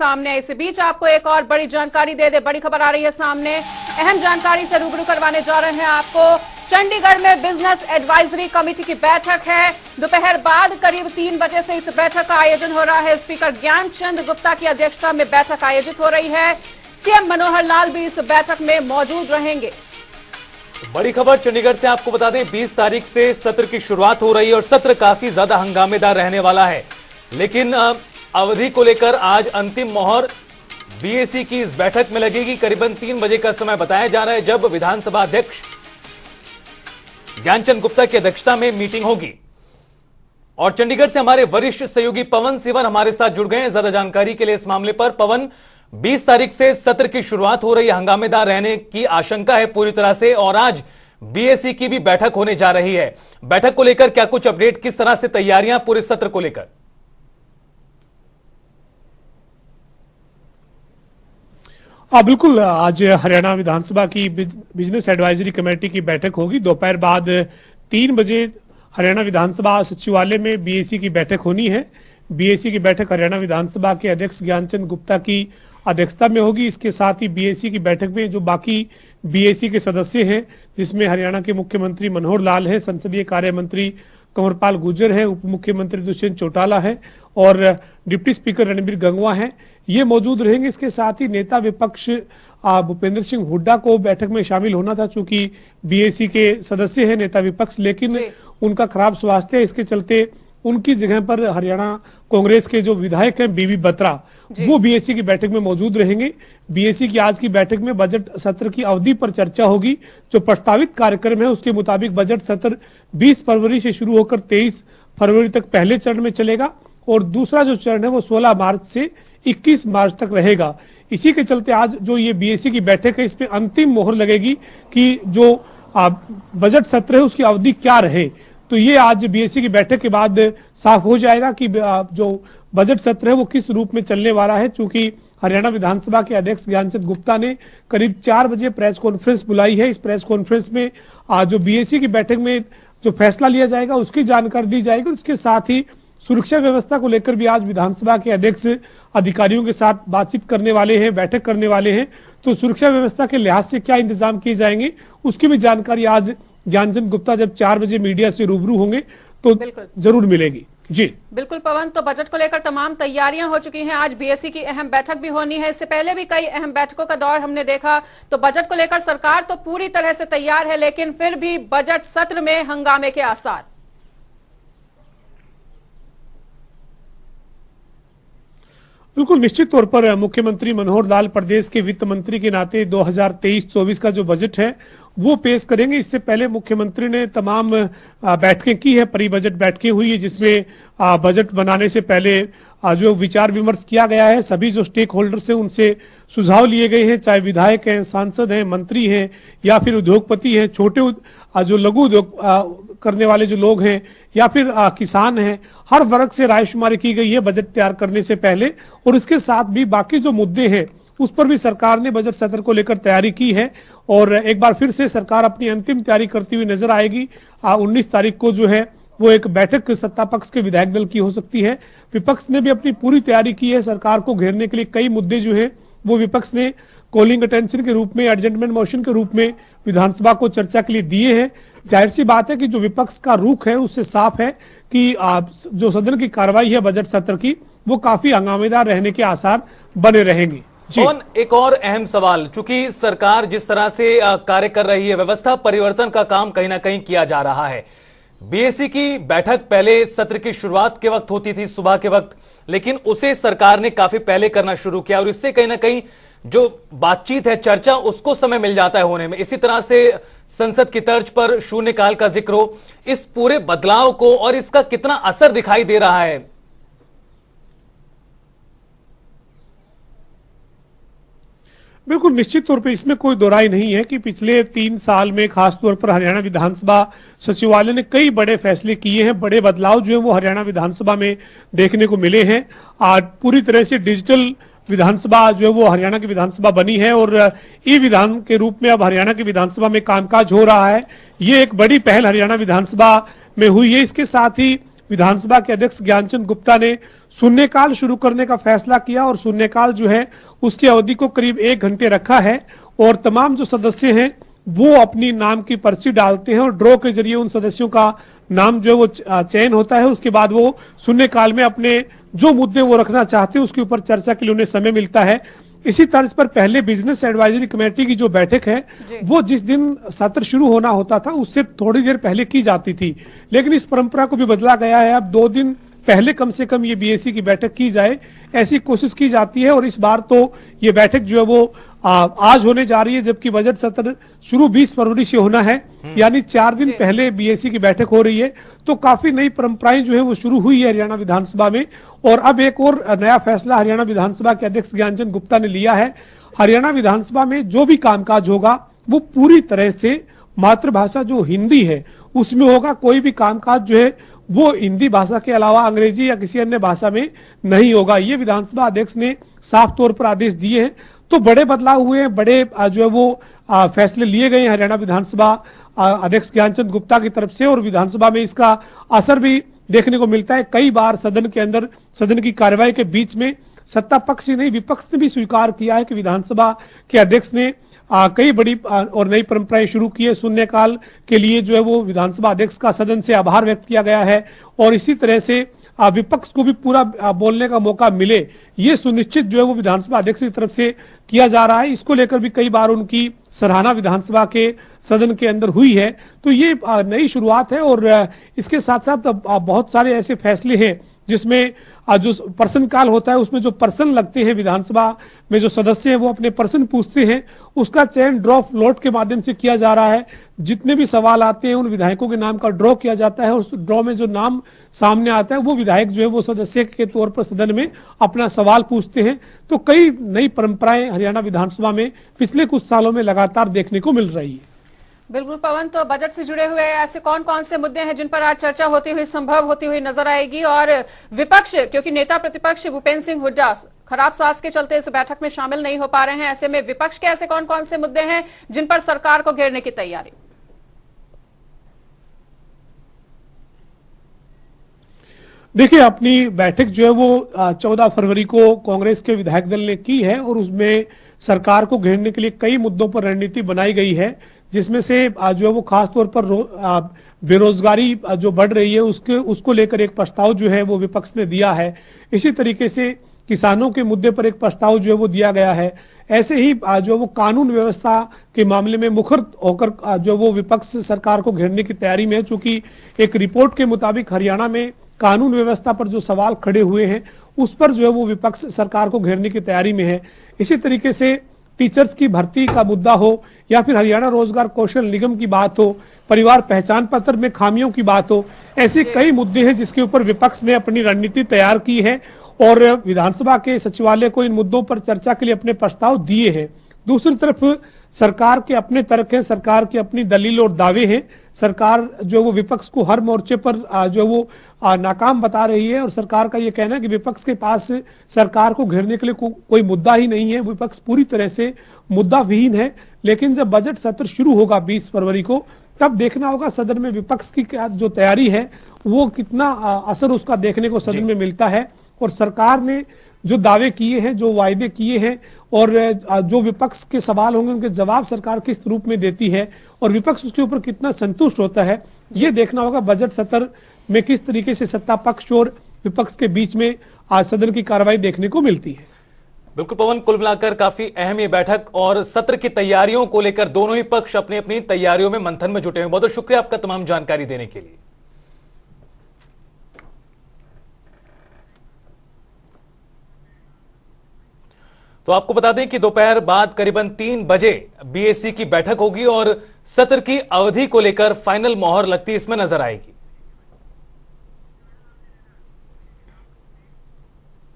सामने। इसी बीच आपको एक और बड़ी जानकारी दे दे, बड़ी खबर आ रही है सामने। अहम जानकारी से रूबरू करवाने जा रहे हैं आपको। चंडीगढ़ में बिजनेस एडवाइजरी कमेटी की बैठक है। दोपहर बाद करीब 3 बजे से इस बैठक का आयोजन हो रहा है। स्पीकर ज्ञानचंद गुप्ता की अध्यक्षता में बैठक आयोजित हो रही है। सीएम मनोहर लाल भी इस बैठक में मौजूद रहेंगे। बड़ी खबर चंडीगढ़ से आपको बता दें, 20 तारीख से सत्र की शुरुआत हो रही है और सत्र काफी ज्यादा हंगामेदार रहने वाला है। लेकिन अवधि को लेकर आज अंतिम मोहर बीएसी की इस बैठक में लगेगी। करीबन 3 बजे का समय बताया जा रहा है, जब विधानसभा अध्यक्ष ज्ञानचंद गुप्ता की अध्यक्षता में मीटिंग होगी। और चंडीगढ़ से हमारे वरिष्ठ सहयोगी पवन सिवन हमारे साथ जुड़ गए हैं ज्यादा जानकारी के लिए इस मामले पर। पवन, 20 तारीख से सत्र की शुरुआत हो रही है, हंगामेदार रहने की आशंका है पूरी तरह से, और आज बीएसी की भी बैठक होने जा रही है। बैठक को लेकर क्या कुछ अपडेट, किस तरह से तैयारियां पूरे सत्र को लेकर? बिल्कुल, आज हरियाणा विधानसभा की बिजनेस एडवाइजरी कमेटी की बैठक होगी। दोपहर बाद 3 बजे हरियाणा विधानसभा सचिवालय में बीएसी की बैठक होनी है। बीएसी की बैठक हरियाणा विधानसभा के अध्यक्ष ज्ञानचंद गुप्ता की अध्यक्षता में होगी। इसके साथ ही बीएसी की बैठक में जो बाकी बीएसी के सदस्य हैं, जिसमें हरियाणा के मुख्यमंत्री मनोहर लाल है, संसदीय कार्य मंत्री कंवरपाल गुर्जर है, उप मुख्यमंत्री दुष्यंत चौटाला है और डिप्टी स्पीकर रणबीर गंगवा है, ये मौजूद रहेंगे। इसके साथ ही नेता विपक्ष भूपेंद्र सिंह हुड्डा को बैठक में शामिल होना था, चूंकि बीएसी के सदस्य हैं नेता विपक्ष, लेकिन उनका खराब स्वास्थ्य है, इसके चलते उनकी जगह पर हरियाणा कांग्रेस के जो विधायक हैं बीबी बत्रा, वो बीएसी की बैठक में मौजूद रहेंगे। बीएसी की आज की बैठक में बजट सत्र की अवधि पर चर्चा होगी। जो प्रस्तावित कार्यक्रम है उसके मुताबिक बजट सत्र 20 फरवरी से शुरू होकर 23 फरवरी तक पहले चरण में चलेगा और दूसरा जो चरण है वो 16 मार्च से 21 मार्च तक रहेगा। इसी के चलते आज जो ये बीएसी की बैठक है, इसमें अंतिम मोहर लगेगी कि जो बजट सत्र है उसकी अवधि क्या रहे। तो ये आज बीएसी की बैठक के बाद साफ हो जाएगा कि जो बजट सत्र है वो किस रूप में चलने वाला है। चूंकि हरियाणा विधानसभा के अध्यक्ष ज्ञानचंद गुप्ता ने करीब 4 बजे प्रेस कॉन्फ्रेंस बुलाई है। इस प्रेस कॉन्फ्रेंस में जो बीएसी की बैठक में जो फैसला लिया जाएगा उसकी जानकारी दी जाएगी। उसके साथ ही सुरक्षा व्यवस्था को लेकर भी आज विधानसभा के अध्यक्ष अधिकारियों के साथ बातचीत करने वाले हैं, बैठक करने वाले हैं। तो सुरक्षा व्यवस्था के लिहाज से क्या इंतजाम किए जाएंगे उसकी भी जानकारी आज ज्ञानचंद गुप्ता जब 4 बजे मीडिया से रूबरू होंगे तो जरूर मिलेगी। जी बिल्कुल पवन, तो बजट को लेकर तमाम तैयारियां हो चुकी हैं। आज बीएसी की अहम बैठक भी होनी है। इससे पहले भी कई अहम बैठकों का दौर हमने देखा। तो बजट को लेकर सरकार तो पूरी तरह से तैयार है, लेकिन फिर भी बजट सत्र में हंगामे के आसार। बिल्कुल, निश्चित तौर पर मुख्यमंत्री मनोहर लाल प्रदेश के वित्त मंत्री के नाते 2023-24 का जो बजट है वो पेश करेंगे। इससे पहले मुख्यमंत्री ने तमाम बैठकें की है, प्री बजट बैठकें हुई है, जिसमें बजट बनाने से पहले जो विचार विमर्श किया गया है। सभी जो स्टेक होल्डर्स हैं उनसे सुझाव लिए गए हैं, चाहे विधायक हैं, सांसद हैं, मंत्री हैं या फिर उद्योगपति हैं, छोटे जो लघु उद्योग करने वाले जो लोग हैं या फिर किसान हैं। हर वर्ग से रायशुमारी की गई है बजट तैयार करने से पहले। और इसके साथ भी बाकी जो मुद्दे हैं उस पर भी सरकार ने बजट सत्र को लेकर तैयारी की है। और एक बार फिर से सरकार अपनी अंतिम तैयारी करती हुई नजर आएगी। 19 तारीख को जो है वो एक बैठक सत्ता पक्ष के विधायक दल की हो सकती है। विपक्ष ने भी अपनी पूरी तैयारी की है सरकार को घेरने के लिए। कई मुद्दे जो है वो विपक्ष ने कॉलिंग अटेंशन के रूप में, एडजमेंट मोशन के रूप में विधानसभा को चर्चा के लिए दिए हैं। जाहिर सी बात है कि जो विपक्ष का रुख है उससे साफ है कि जो सदन की कार्रवाई है बजट सत्र की वो काफी हंगामेदार रहने के आसार बने रहेंगे। और एक और अहम सवाल, चूंकि सरकार जिस तरह से कार्य कर रही है, व्यवस्था परिवर्तन का काम कहीं ना कहीं किया जा रहा है। बीएसी की बैठक पहले सत्र की शुरुआत के वक्त होती थी सुबह के वक्त, लेकिन उसे सरकार ने काफी पहले करना शुरू किया और इससे कहीं ना कहीं जो बातचीत है, चर्चा, उसको समय मिल जाता है होने में। इसी तरह से संसद की तर्ज पर शून्यकाल का जिक्र हो, इस पूरे बदलाव को और इसका कितना असर दिखाई दे रहा है? बिल्कुल, निश्चित तौर पे इसमें कोई दोराई नहीं है कि पिछले 3 साल में खासतौर पर हरियाणा विधानसभा सचिवालय ने कई बड़े फैसले किए हैं। बड़े बदलाव जो है वो हरियाणा विधानसभा में देखने को मिले हैं। आज पूरी तरह से डिजिटल विधानसभा जो है वो हरियाणा की विधानसभा बनी है और ई विधान के रूप में अब हरियाणा की विधानसभा में कामकाज हो रहा है। ये एक बड़ी पहल हरियाणा विधानसभा में हुई है। इसके साथ ही विधानसभा के अध्यक्ष ज्ञानचंद गुप्ता ने शून्यकाल शुरू करने का फैसला किया और शून्यकाल जो है उसकी अवधि को करीब 1 घंटे रखा है और तमाम जो सदस्य हैं वो अपनी नाम की पर्ची डालते हैं और ड्रॉ के जरिए उन सदस्यों का नाम जो है वो चयन होता है। उसके बाद वो शून्यकाल में अपने जो मुद्दे वो रखना चाहते हैं उसके ऊपर चर्चा के लिए उन्हें समय मिलता है। इसी तर्ज पर पहले बिजनेस एडवाइजरी कमेटी की जो बैठक है वो जिस दिन सत्र शुरू होना होता था उससे थोड़ी देर पहले की जाती थी, लेकिन इस परंपरा को भी बदला गया है। अब 2 दिन पहले कम से कम ये बीएसी की बैठक की जाए ऐसी कोशिश की जाती है और इस बार तो ये बैठक जो है वो आज होने जा रही है, जबकि बजट सत्र शुरू 20 फरवरी से होना है, यानी 4 दिन पहले बीएसी की बैठक हो रही है। तो काफी नई परंपराएं जो है वो शुरू हुई है हरियाणा विधानसभा में। और अब एक और नया फैसला हरियाणा विधानसभा के अध्यक्ष ज्ञानचंद गुप्ता ने लिया है। हरियाणा विधानसभा में जो भी कामकाज होगा वो पूरी तरह से मातृभाषा जो हिंदी है उसमें होगा। कोई भी कामकाज जो है वो हिंदी भाषा के अलावा अंग्रेजी या किसी अन्य भाषा में नहीं होगा। ये विधानसभा अध्यक्ष ने साफ तौर पर आदेश दिए हैं। तो बड़े बदलाव हुए हैं, बड़े जो है वो फैसले लिए गए हैं हरियाणा विधानसभा अध्यक्ष ज्ञानचंद गुप्ता की तरफ से और विधानसभा में इसका असर भी देखने को मिलता है। कई बार सदन के अंदर सदन की कार्यवाही के बीच में सत्ता पक्ष ही नहीं विपक्ष ने भी स्वीकार किया है कि विधानसभा के अध्यक्ष ने कई बड़ी और नई परंपराएं शुरू की है। शून्यकाल के लिए जो है वो विधानसभा अध्यक्ष का सदन से आभार व्यक्त किया गया है और इसी तरह से विपक्ष को भी पूरा बोलने का मौका मिले ये सुनिश्चित जो है वो विधानसभा अध्यक्ष की तरफ से किया जा रहा है। इसको लेकर भी कई बार उनकी सराहना विधानसभा के सदन के अंदर हुई है। तो ये नई शुरुआत है और इसके साथ साथ बहुत सारे ऐसे फैसले हैं जिसमें जो पर्सन काल होता है उसमें जो पर्सन लगते हैं विधानसभा में जो सदस्य हैं वो अपने पर्सन पूछते हैं, उसका चयन ड्रॉ फ्लोट के माध्यम से किया जा रहा है। जितने भी सवाल आते हैं उन विधायकों के नाम का ड्रॉ किया जाता है और उस ड्रॉ में जो नाम सामने आता है वो विधायक जो है वो सदस्य के तौर पर सदन में अपना सवाल पूछते हैं। तो कई नई परंपराएं हरियाणा विधानसभा में पिछले कुछ सालों में लगातार देखने को मिल रही है। बिल्कुल पवन, तो बजट से जुड़े हुए ऐसे कौन कौन से मुद्दे हैं जिन पर आज चर्चा होती हुई संभव होती हुई नजर आएगी? और विपक्ष, क्योंकि नेता प्रतिपक्ष भूपेंद्र सिंह हुड्डा खराब स्वास्थ्य के चलते इस बैठक में शामिल नहीं हो पा रहे हैं, ऐसे में विपक्ष के ऐसे कौन कौन से मुद्दे हैं जिन पर सरकार को घेरने की तैयारी? देखिए, अपनी बैठक जो है वो 14 फरवरी को कांग्रेस के विधायक दल ने की है और उसमें सरकार को घेरने के लिए कई मुद्दों पर रणनीति बनाई गई है, जिसमें से जो है वो खास तौर पर बेरोजगारी जो बढ़ रही है उसको लेकर एक प्रस्ताव जो है वो विपक्ष ने दिया है। इसी तरीके से किसानों के मुद्दे पर एक प्रस्ताव जो है वो दिया गया है। ऐसे ही जो वो कानून व्यवस्था के मामले में मुखर होकर जो वो विपक्ष सरकार को घेरने की तैयारी में है, चूंकि एक रिपोर्ट के मुताबिक हरियाणा में कानून व्यवस्था पर जो सवाल खड़े हुए हैं उस पर जो है वो विपक्ष सरकार को घेरने की तैयारी में है। इसी तरीके से टीचर्स की भर्ती का मुद्दा हो या फिर हरियाणा रोजगार कौशल निगम की बात हो, परिवार पहचान पत्र में खामियों की बात हो, ऐसे कई मुद्दे हैं जिसके ऊपर विपक्ष ने अपनी रणनीति तैयार की है और विधानसभा के सचिवालय को इन मुद्दों पर चर्चा के लिए अपने प्रस्ताव दिए हैं। दूसरी तरफ सरकार के अपने तर्क हैं, सरकार की अपनी दलील और दावे हैं। सरकार जो वो विपक्ष को हर मोर्चे पर जो वो नाकाम बता रही है और सरकार का ये कहना है कि विपक्ष के पास सरकार को घेरने के लिए कोई मुद्दा ही नहीं है, विपक्ष पूरी तरह से मुद्दा विहीन है। लेकिन जब बजट सत्र शुरू होगा 20 फरवरी को, तब देखना होगा सदन में विपक्ष की जो तैयारी है वो कितना असर उसका देखने को सदन में मिलता है और सरकार ने जो दावे किए हैं, जो वायदे किए हैं और जो विपक्ष के सवाल होंगे उनके जवाब सरकार किस रूप में देती है और विपक्ष उसके ऊपर कितना संतुष्ट होता है, ये देखना होगा। बजट सत्र में किस तरीके से सत्ता पक्ष और विपक्ष के बीच में आज सदन की कार्रवाई देखने को मिलती है। बिल्कुल पवन, कुल मिलाकर काफी अहम ये बैठक और सत्र की तैयारियों को लेकर दोनों ही पक्ष अपनी अपनी तैयारियों में मंथन में जुटे हुए। बहुत बहुत शुक्रिया आपका तमाम जानकारी देने के लिए। तो आपको बता दें कि दोपहर बाद करीबन 3 बजे बीएसी की बैठक होगी और सत्र की अवधि को लेकर फाइनल मोहर लगती इसमें नजर आएगी।